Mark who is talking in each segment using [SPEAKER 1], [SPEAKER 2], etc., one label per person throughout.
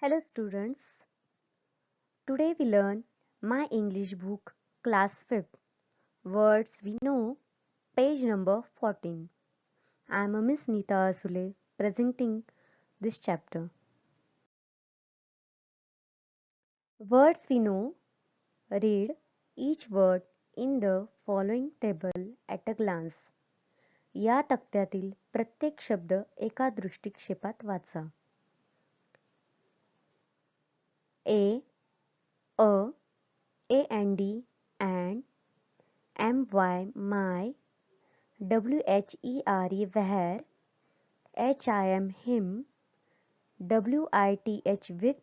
[SPEAKER 1] Hello students, today we learn my English book class 5th words we know page number 14. I am Miss Neeta Asule presenting this chapter. Words we know, read each word in the following table at a glance. या तक्त्यातील प्रत्येक शब्द एका दृष्टिक्षेपात वाचा. A, and, my, where, him, with,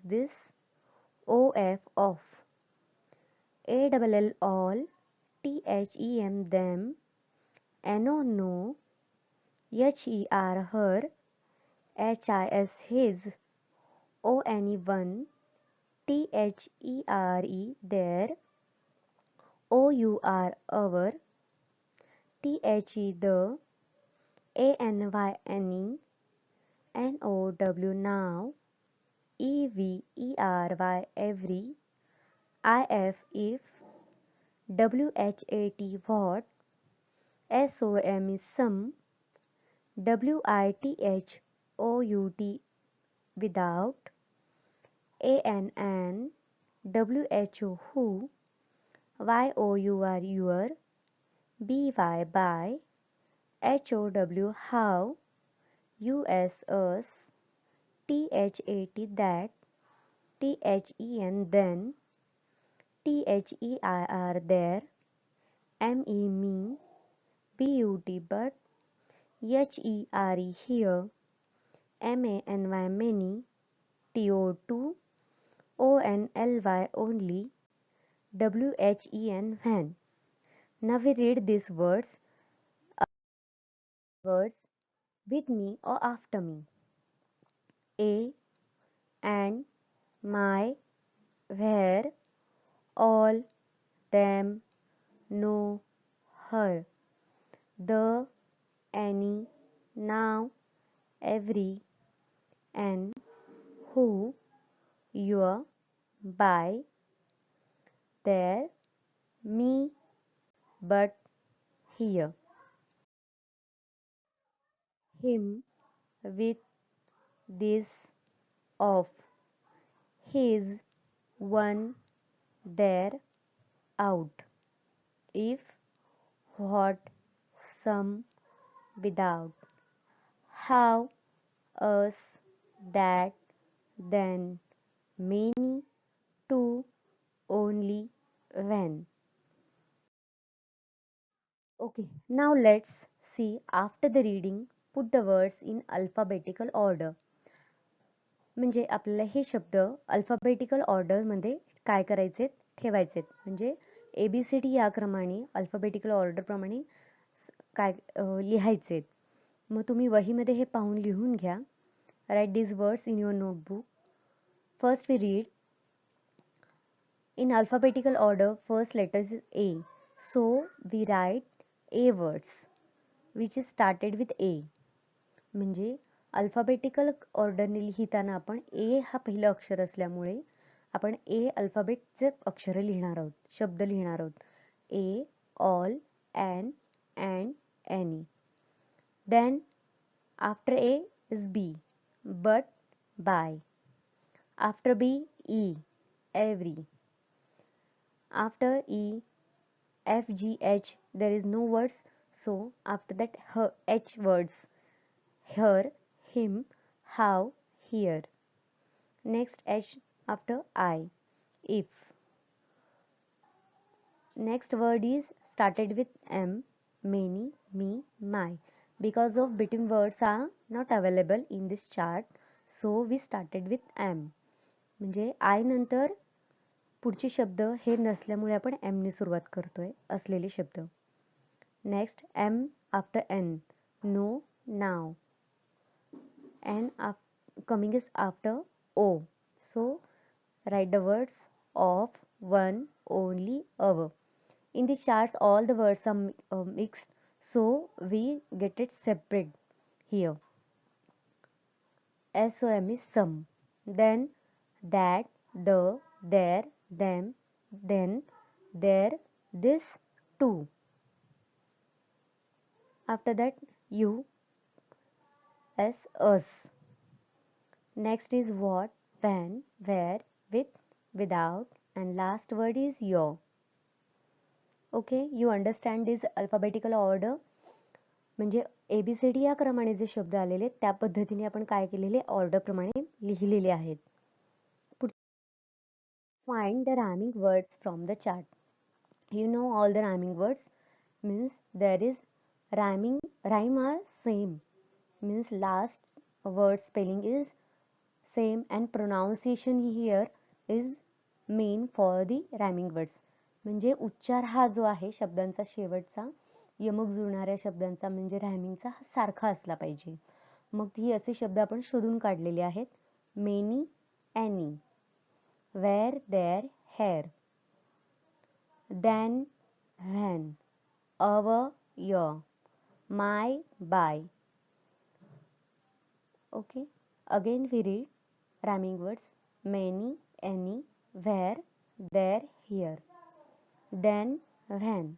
[SPEAKER 1] this, off, all, them, no, her, his, one, there, our, the, any, now, every, if, what, some, without, an, who, your, by, how, us, that, then, there, me, but, here, many, to, only, when. Now we read these words with me or after me. A, and, my, where, all, them, no, her, the, any, now, every, and, who, your, by, there, me, but, here, him, with, this, of, his, one, there, out, if, what, some, without, how, us, that, then, many, to, only, when. Okay, now let's see after the reading, put the words in alphabetical order. म्हणजे आपल्याला हे शब्द alphabetical ऑर्डरमध्ये काय करायचे ठेवायचे म्हणजे ABCD या क्रमाने अल्फाबेटिकल ऑर्डर प्रमाणे काय लिहायचे. मग तुम्ही वहीमध्ये हे पाहून लिहून घ्या. Write these words in your notebook. First we read in alphabetical order first letter is A. So we write A words which is started with A. म्हणजे अल्फाबेटिकल ऑर्डरने लिहिताना आपण ए हा पहिलं अक्षर असल्यामुळे आपण ए अल्फाबेटचे अक्षर लिहिणार आहोत, शब्द लिहिणार आहोत. A, all, and, any. Then after A is B, but, by. After B, E, every. After E, F, G, H, there is no words, so after that her, h words. Her, him, how, here. Next H after I, if. Next word is started with M, many, me, my. Because of between words are not available in this chart, so we started with M. म्हणजे I नंतर पुढचे शब्द हे नसल्यामुळे आपण M ने सुरुवात करतोय असलेले शब्द. Next M after N, no, now. And coming is after O. So write the words of, one, only, our. In the charts all the words are mixed, so we get it separate here. SOM is some. Then that, the, their, them, then, their, this, too. After that, you, as us. Next is what, when, where, with, without, and last word is your. Okay, you understand this alphabetical order. म्हणजे ABCD या क्रमाने जे शब्द आलेले त्या पद्धतीने आपण काय केलेले ऑर्डर प्रमाणे लिहिलेले आहेत. Find the rhyming words from the chart. You know all the rhyming words means there is rhyme are same means last word spelling is same and pronunciation here is main for the rhyming words. म्हणजे उच्चार हा जो आहे शब्दांचा शेवटचा यमक जुळणाऱ्या शब्दांचा म्हणजे रायमिंगचा सारखा असला पाहिजे. मग ही असे शब्द आपण शोधून काढलेले आहेत. Many, any, where, there, here, then, when, our, your, my, by. Okay, again we read rhyming words many, any, where, there, here, then, when,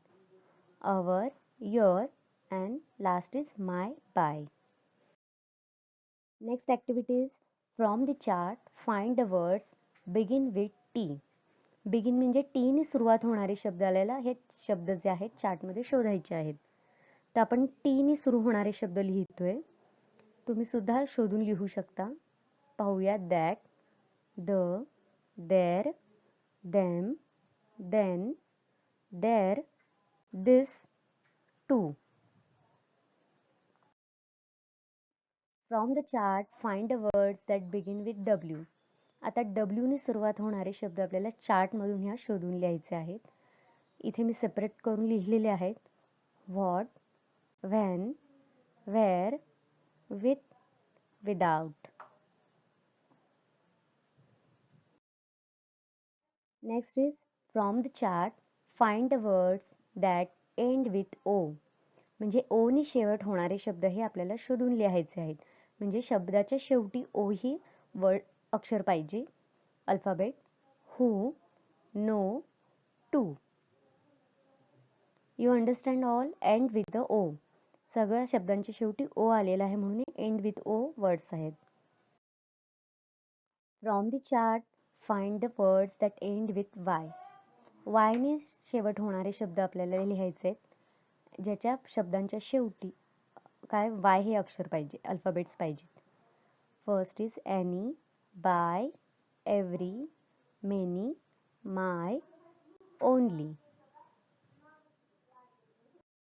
[SPEAKER 1] our, your, and last is my, by. Next activity is from the chart find the words begin with T. Begin म्हणजे T ने सुरुवात होणारे शब्द आलेला हे शब्द जे आहेत chart मध्ये शोधायचे आहेत. तर आपण टी ने सुरू होणारे शब्द लिहितोय. तुम्ही सुद्धा शोधून लिहू शकता. पाहूया that, the, there, them, then, there, this, to. From the chart find the words that begin with W. आता डब्ल्यू ने सुरुवात होणारे शब्द आपल्याला चार्टमधून ह्या शोधून लिहायचे आहेत. इथे मी सेपरेट करून लिहिलेले आहेत. What, when, where, with, without. Next is from the chart find the words that end with O. म्हणजे ओ ने शेवट होणारे शब्द हे आपल्याला शोधून लिहायचे आहेत. म्हणजे शब्दाच्या शेवटी ओ ही वर्ड अक्षर पाहिजे. Alphabet who, no, two. You understand all end with the O. सगळ्या शब्दांच्या शेवटी ओ आलेला आहे म्हणून एंड विथ ओ वर्ड्स आहेत. From the chart find the words that end with Y. Y ने शेवट होणारे शब्द आपल्याला लिहायचे आहेत ज्याच्या शब्दांच्या शेवटी काय वाय हे अक्षर पाहिजे, अल्फाबेट्स पाहिजेत. First is any, by, every, many, my, only.